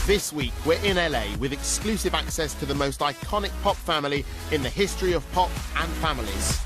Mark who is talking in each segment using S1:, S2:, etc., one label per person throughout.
S1: This week, we're in LA with exclusive access to the most iconic pop family in the history of pop and families.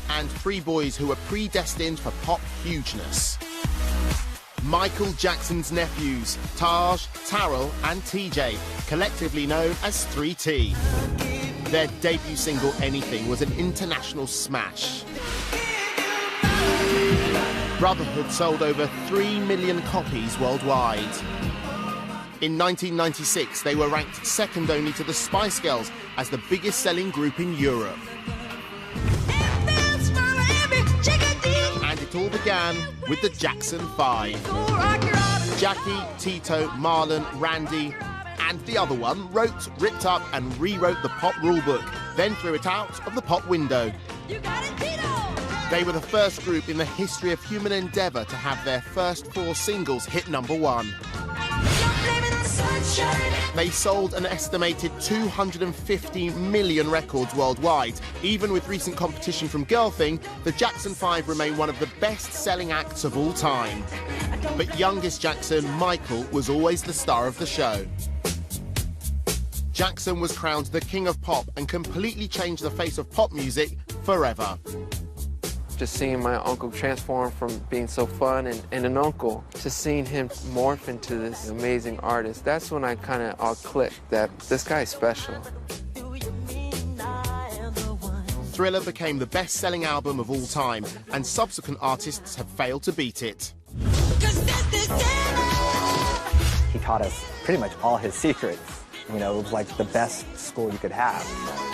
S1: And three boys who are predestined for pop hugeness. Michael Jackson's nephews, Taj, Taryll and TJ, collectively known as 3T. Their debut single, Anything, was an international smash. Brotherhood sold over 3 million copies worldwide. In 1996, they were ranked second only to the Spice Girls as the biggest-selling group in Europe. And it all began with the Jackson 5. Jackie, Tito, Marlon, Randy, and the other one wrote, ripped up and rewrote the pop rulebook, then threw it out of the pop window. You got it, Tito! They were the first group in the history of human endeavour to have their first 4 singles hit #1. They sold an estimated 250 million records worldwide. Even with recent competition from Girlthing, the Jackson 5 remain one of the best-selling acts of all time. But youngest Jackson, Michael, was always the star of the show. Jackson was crowned the king of pop and completely changed the face of pop music forever.
S2: Just seeing my uncle transform from being so fun and an uncle to seeing him morph into this amazing artist, that's when I kind of all clicked that this guy's special.
S1: Thriller became the best-selling album of all time, and subsequent artists have failed to beat it.
S3: He taught us pretty much all his secrets. You know, it was like the best school you could have.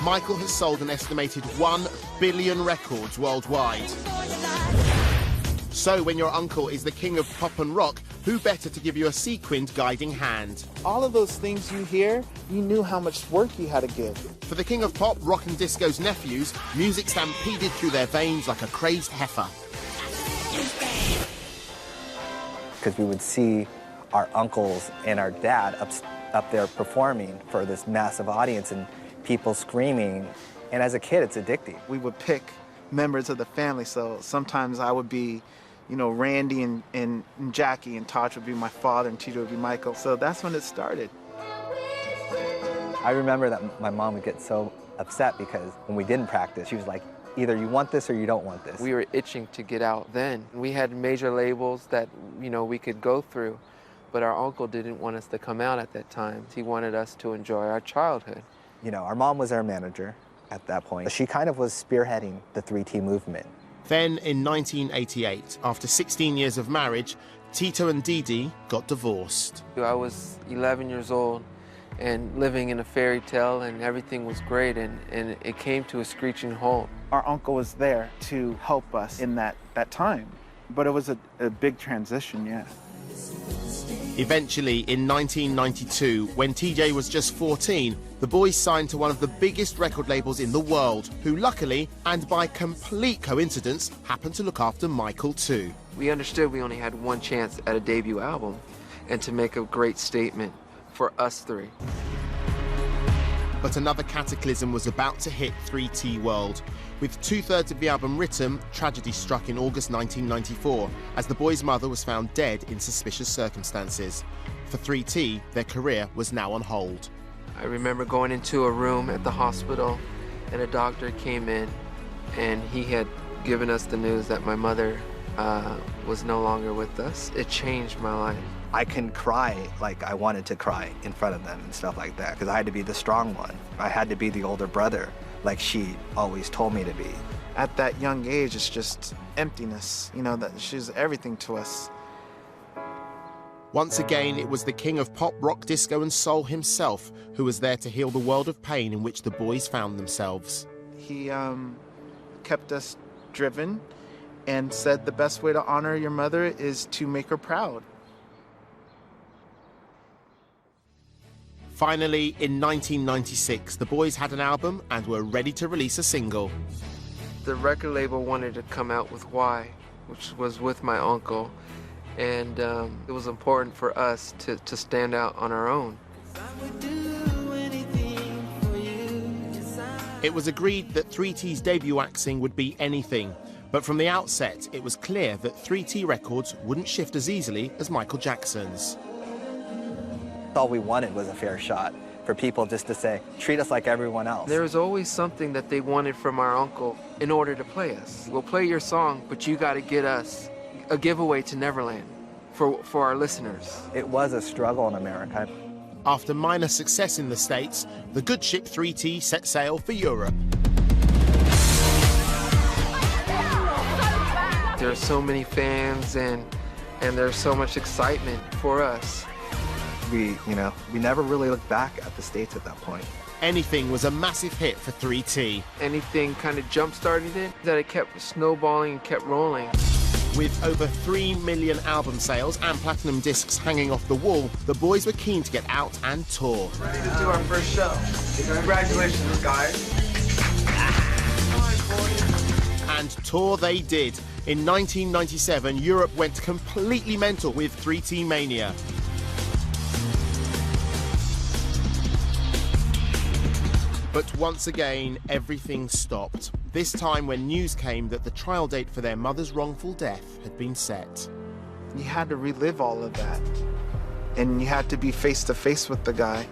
S1: Michael has sold an estimated 1 billion records worldwide. So when your uncle is the king of pop and rock, who better to give you a sequined guiding hand?
S4: All of those things you hear, you knew how much work you had to give.
S1: For the king of pop, rock and disco's nephews, music stampeded through their veins like a crazed heifer.
S3: Because we would see our uncles and our dad up there performing for this massive audience and people screaming. And as a kid, it's addicting.
S4: We would pick members of the family. So sometimes I would be, you know, Randy and Jackie, and Taj would be my father, and Tito would be Michael. So that's when it started.
S3: I remember that my mom would get so upset because when we didn't practice, she was like, either you want this or you don't want this.
S2: We were itching to get out then. We had major labels that, you know, we could go through. But our uncle didn't want us to come out at that time. He wanted us to enjoy our childhood.
S3: You know, our mom was our manager at that point. She kind of was spearheading the 3T movement.
S1: Then in 1988, after 16 years of marriage, Tito and Dee got divorced.
S2: I was 11 years old and living in a fairy tale, and everything was great, and it came to a screeching halt.
S4: Our uncle was there to help us in that time. But it was a big transition, yeah.
S1: Eventually, in 1992, when TJ was just 14, the boys signed to one of the biggest record labels in the world, who luckily, and by complete coincidence, happened to look after Michael too.
S2: We understood we only had one chance at a debut album, and to make a great statement for us three.
S1: But another cataclysm was about to hit 3T world. With 2/3 of the album written, tragedy struck in August 1994, as the boys' mother was found dead in suspicious circumstances. For 3T, their career was now on hold.
S2: I remember going into a room at the hospital, and a doctor came in, and he had given us the news that my mother was no longer with us. It changed my life.
S3: I couldn't cry like I wanted to cry in front of them and stuff like that, because I had to be the strong one. I had to be the older brother, like she always told me to be.
S4: At that young age, it's just emptiness, you know, that she's everything to us.
S1: Once again, it was the king of pop, rock, disco and soul himself who was there to heal the world of pain in which the boys found themselves.
S4: He kept us driven and said the best way to honor your mother is to make her proud.
S1: Finally, in 1996, the boys had an album and were ready to release a single.
S2: The record label wanted to come out with Why, which was with my uncle, and it was important for us to stand out on our own.
S1: It was agreed that 3T's debut axing would be Anything, but from the outset, it was clear that 3T Records wouldn't shift as easily as Michael Jackson's.
S3: All we wanted was a fair shot for people just to say, treat us like everyone else.
S2: There was always something that they wanted from our uncle in order to play us. We'll play your song, but you got to get us a giveaway to Neverland for our listeners.
S3: It was a struggle in America.
S1: After minor success in the States, the good ship 3T set sail for Europe.
S2: There are so many fans and there's so much excitement for us.
S3: We never really looked back at the States at that point.
S1: Anything was a massive hit for 3T.
S2: Anything kind of jump-started it, that it kept snowballing and kept rolling.
S1: With over 3 million album sales and platinum discs hanging off the wall, the boys were keen to get out and tour.
S5: Ready to do our first show. Congratulations, guys.
S1: And tour they did. In 1997, Europe went completely mental with 3T Mania. But once again, everything stopped. This time when news came that the trial date for their mother's wrongful death had been set.
S4: You had to relive all of that. And you had to be face to face with the guy.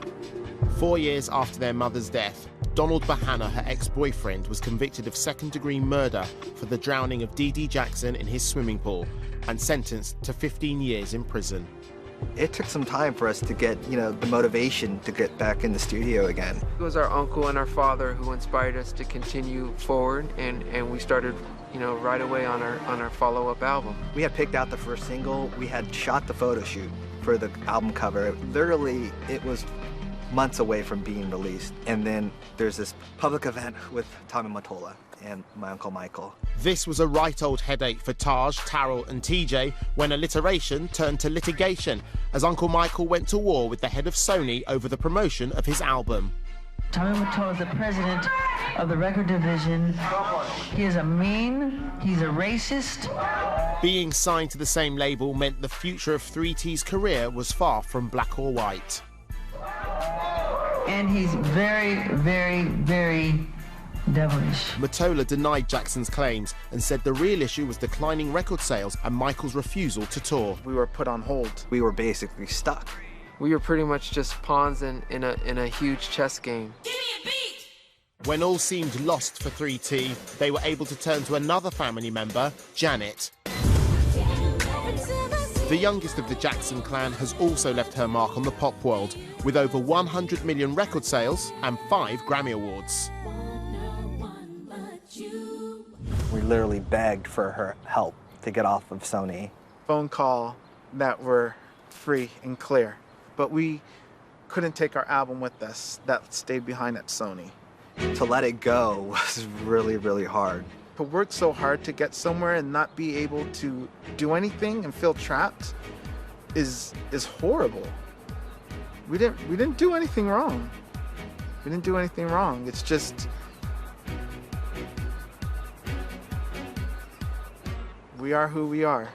S1: 4 years after their mother's death, Donald Bahana, her ex-boyfriend, was convicted of second-degree murder for the drowning of Dee Dee Jackson in his swimming pool and sentenced to 15 years in prison.
S3: It took some time for us to get, the motivation to get back in the studio again.
S2: It was our uncle and our father who inspired us to continue forward, and we started, right away on our follow-up album.
S3: We had picked out the first single. We had shot the photo shoot for the album cover. Literally, it was months away from being released. And then there's this public event with Tommy Mottola and my Uncle Michael.
S1: This was a right old headache for Taj, Taryll and TJ when alliteration turned to litigation as Uncle Michael went to war with the head of Sony over the promotion of his album.
S6: Tommy Mottola is the president of the record division. He is he's a racist.
S1: Being signed to the same label meant the future of 3T's career was far from black or white.
S6: And he's very, very, very devilish.
S1: Mottola denied Jackson's claims and said the real issue was declining record sales and Michael's refusal to tour.
S4: We were put on hold.
S3: We were basically stuck.
S2: We were pretty much just pawns in a huge chess game.
S7: Give me a beat!
S1: When all seemed lost for 3T, they were able to turn to another family member, Janet. The youngest of the Jackson clan has also left her mark on the pop world, with over 100 million record sales and 5 Grammy Awards.
S3: We literally begged for her help to get off of Sony.
S4: Phone call that were free and clear. But we couldn't take our album with us. That stayed behind at Sony.
S3: To let it go was really, really hard.
S4: To work so hard to get somewhere and not be able to do anything and feel trapped is horrible. We didn't do anything wrong. We didn't do anything wrong. It's just we are who we are.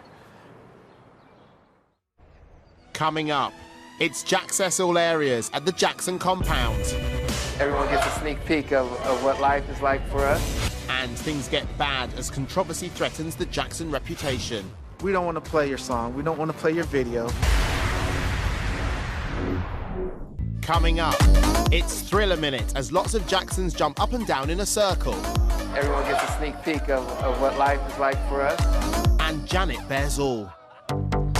S1: Coming up, it's Jacksess all areas at the Jackson compound.
S2: Everyone gets a sneak peek of what life is like for us.
S1: And things get bad as controversy threatens the Jackson reputation.
S4: We don't want to play your song. We don't want to play your video.
S1: Coming up, it's Thriller Minute as lots of Jacksons jump up and down in a circle.
S2: Everyone gets a sneak peek of what life is like for us.
S1: And Janet bears all.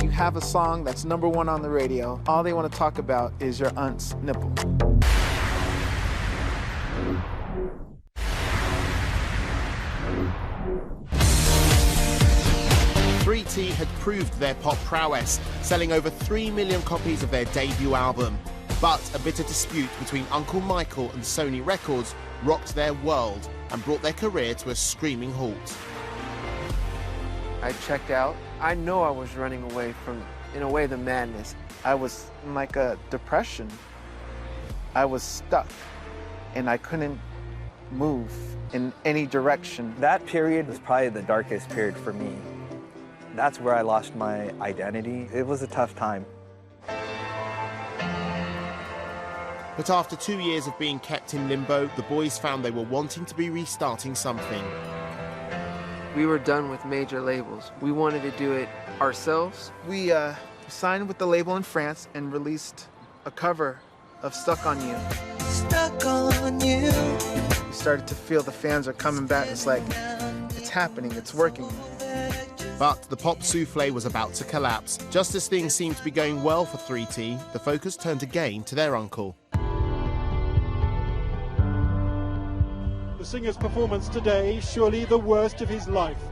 S4: You have a song that's #1 on the radio. All they want to talk about is your aunt's nipple.
S1: 3T had proved their pop prowess, selling over 3 million copies of their debut album. But a bitter dispute between Uncle Michael and Sony Records rocked their world and brought their career to a screaming halt.
S2: I checked out. I know I was running away from, in a way, the madness.
S4: I was in like a depression. I was stuck and I couldn't move in any direction.
S3: That period was probably the darkest period for me. That's where I lost my identity. It was a tough time.
S1: But after 2 years of being kept in limbo, the boys found they were wanting to be restarting something.
S2: We were done with major labels. We wanted to do it ourselves.
S4: We signed with the label in France and released a cover of Stuck on You.
S8: Stuck on you.
S4: You started to feel the fans are coming back. It's like, it's happening, it's working.
S1: But the pop souffle was about to collapse. Just as things seemed to be going well for 3T, the focus turned again to their uncle.
S9: The singer's performance today, surely the worst of his life.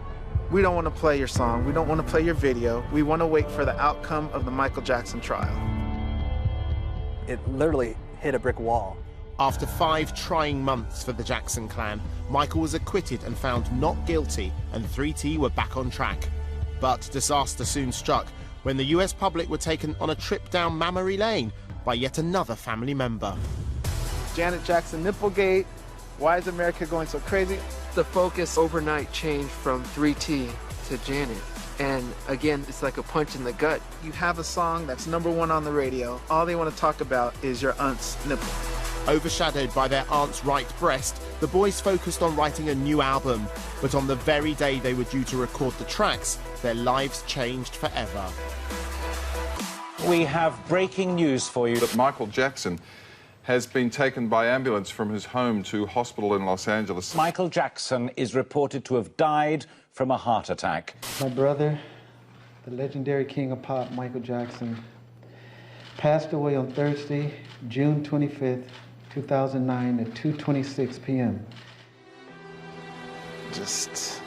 S4: We don't want to play your song. We don't want to play your video. We want to wait for the outcome of the Michael Jackson trial.
S3: It literally hit a brick wall.
S1: After 5 trying months for the Jackson clan, Michael was acquitted and found not guilty, and 3T were back on track. But disaster soon struck when the US public were taken on a trip down memory lane by yet another family member.
S4: Janet Jackson Nipplegate. Why is America going so crazy?
S2: The focus overnight changed from 3T to Janet. And again, it's like a punch in the gut.
S4: You have a song that's #1 on the radio. All they want to talk about is your aunt's nipple.
S1: Overshadowed by their aunt's right breast, the boys focused on writing a new album. But on the very day they were due to record the tracks, their lives changed forever.
S9: We have breaking news for you.
S10: That Michael Jackson has been taken by ambulance from his home to hospital in Los Angeles.
S9: Michael Jackson is reported to have died from a heart attack.
S11: My brother, the legendary king of pop, Michael Jackson, passed away on Thursday, June 25th, 2009 at 2:26 p.m.
S4: Just...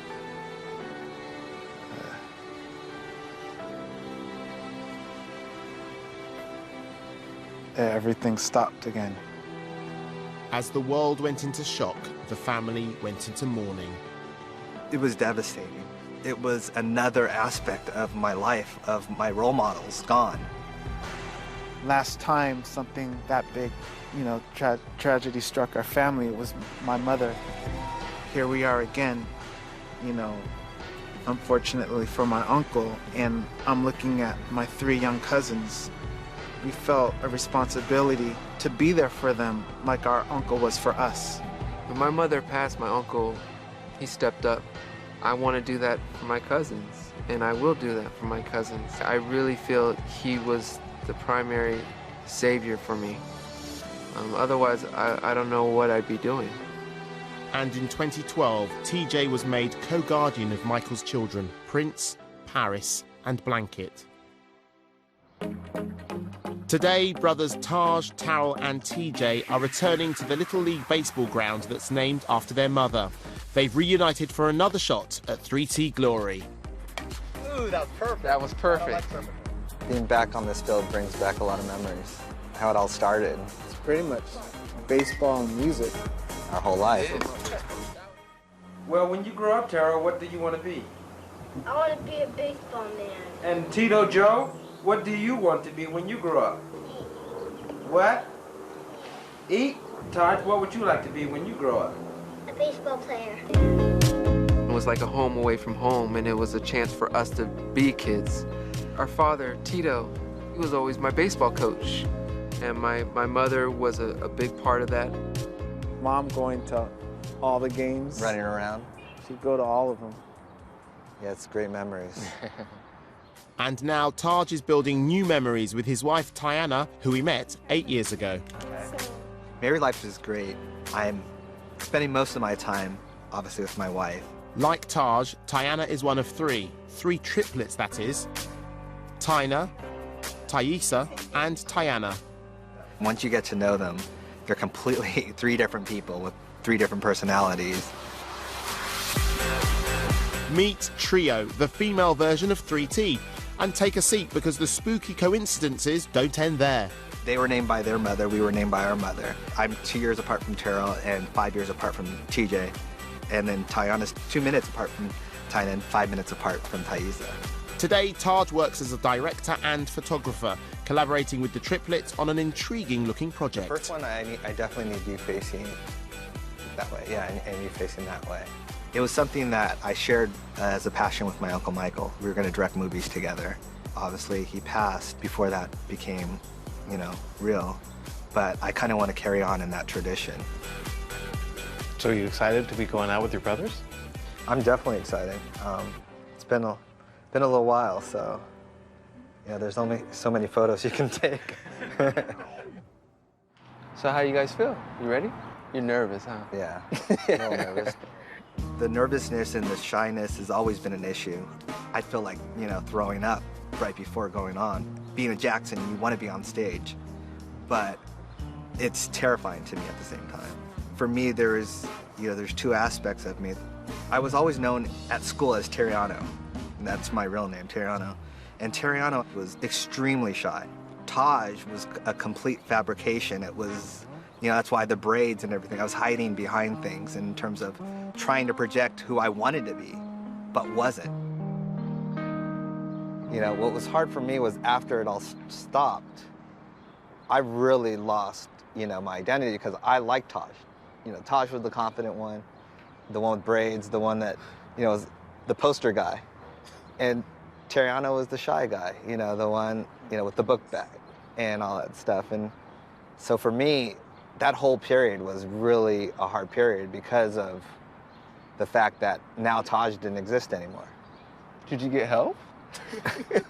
S4: everything stopped again.
S1: As the world went into shock, the family went into mourning.
S3: It was devastating. It was another aspect of my life, of my role models, gone.
S4: Last time something that big, you know, tragedy struck our family, it was my mother. Here we are again, you know, unfortunately for my uncle, and I'm looking at my 3 young cousins. We felt a responsibility to be there for them like our uncle was for us.
S2: When my mother passed, my uncle, he stepped up. I want to do that for my cousins, and I will do that for my cousins. I really feel he was the primary savior for me. Otherwise, I don't know what I'd be doing.
S1: And in 2012, TJ was made co-guardian of Michael's children, Prince, Paris, and Blanket. Today, brothers Taj, Taryll and TJ are returning to the Little League baseball ground that's named after their mother. They've reunited for another shot at 3T glory.
S3: Ooh, that was perfect.
S2: That was perfect.
S3: Being back on this field brings back a lot of memories. How it all started.
S4: It's pretty much baseball and music.
S3: Our whole life.
S5: Well, when you grow up, Taryll, what do you want to be?
S12: I want to be a baseball man.
S5: And Tito Joe, what do you want to be when you grow up? What? Eat? Taj, what would you like to be when you grow up?
S12: A baseball player.
S2: It was like a home away from home, and it was a chance for us to be kids. Our father, Tito, he was always my baseball coach. And my mother was a big part of that.
S4: Mom going to all the games.
S3: Running around.
S4: She'd go to all of them.
S3: Yeah, it's great memories.
S1: And now Taj is building new memories with his wife Tiana, who he met 8 years ago.
S3: Married life is great. I'm spending most of my time, obviously, with my wife.
S1: Like Taj, Tiana is one of 3 triplets that is. Tina, Thaisa, and Tiana.
S3: Once you get to know them, they're completely 3 different people with 3 different personalities.
S1: Meet Trio, the female version of 3T. And take a seat because the spooky coincidences don't end there.
S3: They were named by their mother, we were named by our mother. I'm 2 years apart from Taryll and 5 years apart from TJ. And then Tiana's 2 minutes apart from Tina and 5 minutes apart from Thaisa.
S1: Today, Taj works as a director and photographer, collaborating with the triplets on an intriguing-looking project.
S3: The first one, I definitely need you facing that way. Yeah, and you facing that way. It was something that I shared as a passion with my Uncle Michael. We were going to direct movies together. Obviously, he passed before that became, you know, real. But I kind of want to carry on in that tradition.
S13: So are you excited to be going out with your brothers?
S3: I'm definitely excited. It's been a little while, so, you know, there's only so many photos you can take.
S2: So how you guys feel? You ready? You're nervous, huh?
S3: Yeah, a little nervous. The nervousness and the shyness has always been an issue. I feel like, you know, throwing up right before going on. Being a Jackson, you want to be on stage, but it's terrifying to me at the same time. For me, there's two aspects of me. I was always known at school as Taryano, and that's my real name, Taryano. And Taryano was extremely shy. Taj was a complete fabrication. It was, you know, that's why the braids and everything. I was hiding behind things in terms of trying to project who I wanted to be, but wasn't. You know, what was hard for me was after it all stopped, I really lost, you know, my identity because I liked Taj. You know, Taj was the confident one, the one with braids, the one that, you know, was the poster guy. And Taryano was the shy guy, you know, the one, you know, with the book bag and all that stuff. And so for me, that whole period was really a hard period because of the fact that now Taj didn't exist anymore.
S2: Did you get help?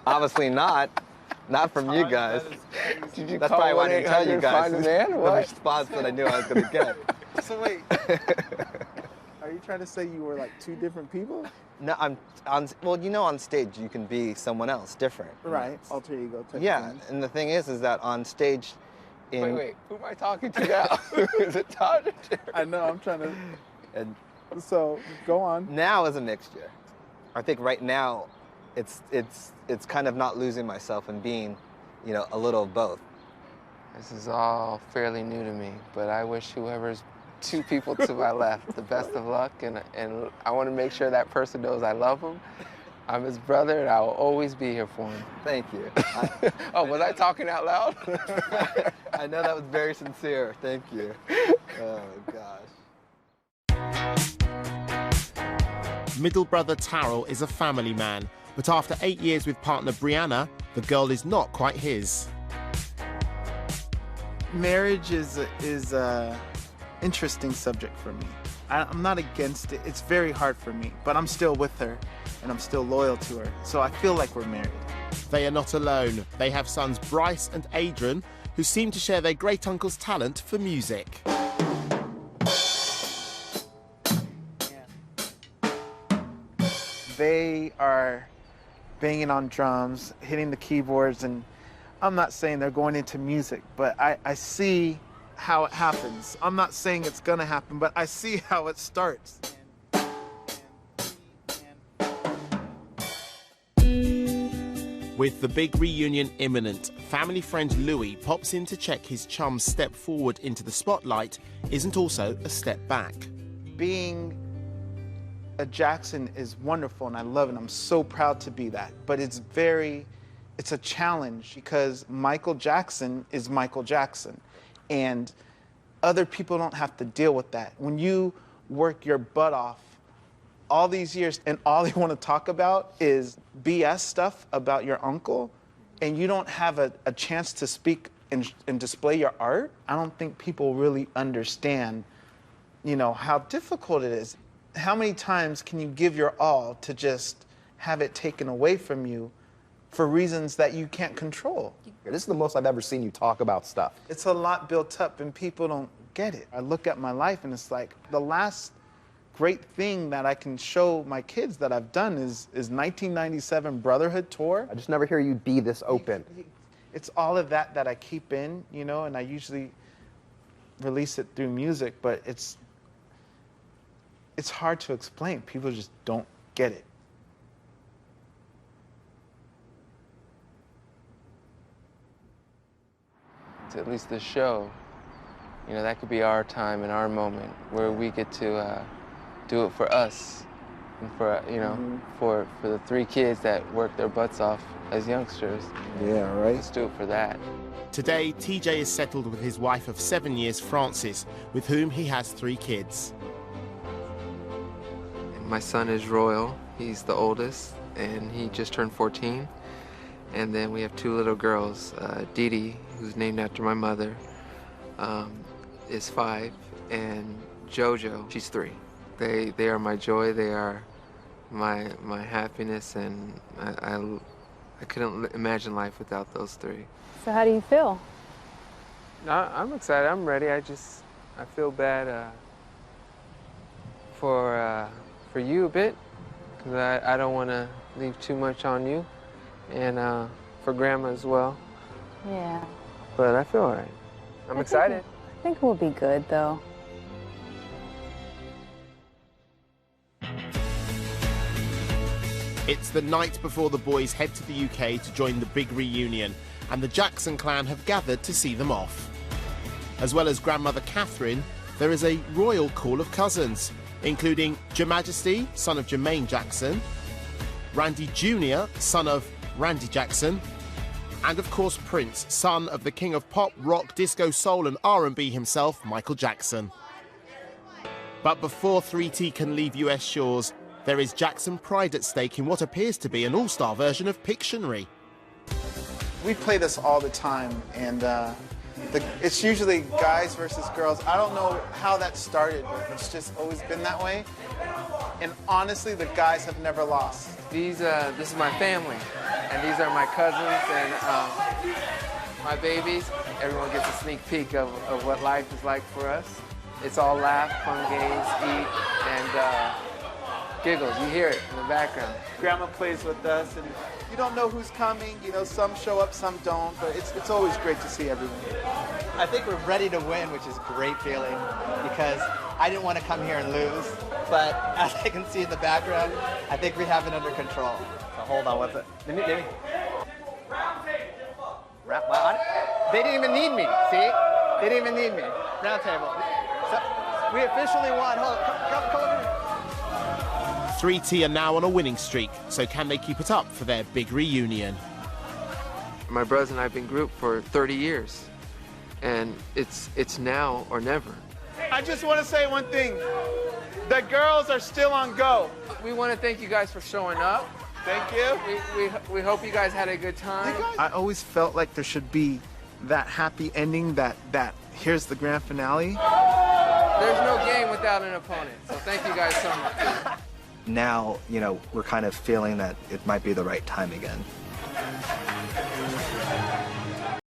S3: Obviously not. Not from you guys.
S2: Did you
S3: That's
S2: call
S3: probably why I didn't tell you guys
S2: find a man?
S3: the
S2: What?
S3: response that I knew I was going to get.
S4: So wait, are you trying to say you were like two different people?
S3: No, well, you know, on stage you can be someone else, different.
S4: Right, alter ego type
S3: Yeah,
S4: thing.
S3: and the thing is that on stage,
S2: Wait, who am I talking to now? Is it Taj or Jerry?
S4: I know, I'm trying to.
S3: And
S4: so go on.
S3: now is a mixture. I think right now, it's kind of not losing myself and being, you know, a little of both.
S2: This is all fairly new to me, but I wish whoever's two people to my left the best of luck, and I want to make sure that person knows I love him. I'm his brother, and I will always be here for him.
S3: Thank you.
S2: Oh, was I talking out loud?
S3: I know that was very sincere. Thank you. Oh, gosh.
S1: Middle brother Taryll is a family man, but after 8 years with partner Brianna, the girl is not quite his.
S4: Marriage is a interesting subject for me. I'm not against it. It's very hard for me, but I'm still with her, and I'm still loyal to her. So I feel like we're married.
S1: They are not alone. They have sons Bryce and Adrian, who seem to share their great uncle's talent for music.
S4: They are banging on drums, hitting the keyboards, and I'm not saying they're going into music, but I see how it happens. I'm not saying it's gonna happen, but I see how it starts.
S1: With the big reunion imminent, family friend Louis pops in to check his chum's step forward into the spotlight isn't also a step back.
S4: Being a Jackson is wonderful, and I love it. I'm so proud to be that, but it's a challenge because Michael Jackson is Michael Jackson, and other people don't have to deal with that. When you work your butt off all these years and all they want to talk about is BS stuff about your uncle, and you don't have a chance to speak and display your art, I don't think people really understand, you know, how difficult it is. How many times can you give your all to just have it taken away from you for reasons that you can't control?
S14: This is the most I've ever seen you talk about stuff.
S4: It's a lot built up and people don't get it. I look at my life and it's like the last great thing that I can show my kids that I've done is 1997 Brotherhood Tour.
S14: I just never hear you be this open.
S4: It's all of that I keep in, you know, and I usually release it through music, but it's hard to explain. People just don't get it.
S2: To at least this show, you know, that could be our time and our moment where we get to do it for us and for, you know, for the 3 kids that work their butts off as youngsters.
S4: Yeah, right.
S2: Let's do it for that.
S1: Today, TJ is settled with his wife of 7 years, Frances, with whom he has 3 kids.
S2: My son is Royal. He's the oldest, and he just turned 14. And then we have 2 little girls. Dee Dee, who's named after my mother, is 5, and Jojo, she's 3. They are my joy. They are my happiness, and I couldn't imagine life without those 3.
S15: So how do you feel?
S2: I'm excited. I'm ready. I feel bad for you a bit, because I don't want to leave too much on you, and for Grandma as well.
S15: Yeah.
S2: But I feel all right. I'm excited.
S15: I think we'll be good, though.
S1: It's the night before the boys head to the UK to join the big reunion, and the Jackson clan have gathered to see them off. As well as grandmother Catherine, there is a royal call of cousins, including Your Majesty, son of Jermaine Jackson, Randy Jr., son of Randy Jackson, and of course Prince, son of the king of pop, rock, disco, soul and R&B himself, Michael Jackson. But before 3T can leave US shores, there is Jackson pride at stake in what appears to be an all-star version of Pictionary.
S4: We play this all the time, and it's usually guys versus girls. I don't know how that started, but it's just always been that way. And honestly, the guys have never lost.
S2: This is my family, and these are my cousins and my babies. Everyone gets a sneak peek of what life is like for us. It's all laugh, fun games, eat, and giggles. You hear it in the background.
S4: Grandma plays with us, and you don't know who's coming. You know, some show up, some don't, but it's always great to see everyone.
S3: I think we're ready to win, which is a great feeling, because I didn't want to come here and lose. But as I can see in the background, I think we have it under control. So hold on, what's it? Let me. They didn't even need me, see? They didn't even need me. Round table. So we officially won. Hold on, come over here.
S1: 3T are now on a winning streak, so can they keep it up for their big reunion?
S2: My brothers and I have been grouped for 30 years, and it's now or never.
S4: I just want to say one thing. The girls are still on go.
S2: We want to thank you guys for showing up.
S4: Thank you.
S2: We hope you guys had a good time.
S4: I always felt like there should be that happy ending, that here's the grand finale.
S2: There's no game without an opponent, so thank you guys so much.
S3: Now, you know, we're kind of feeling that it might be the right time again.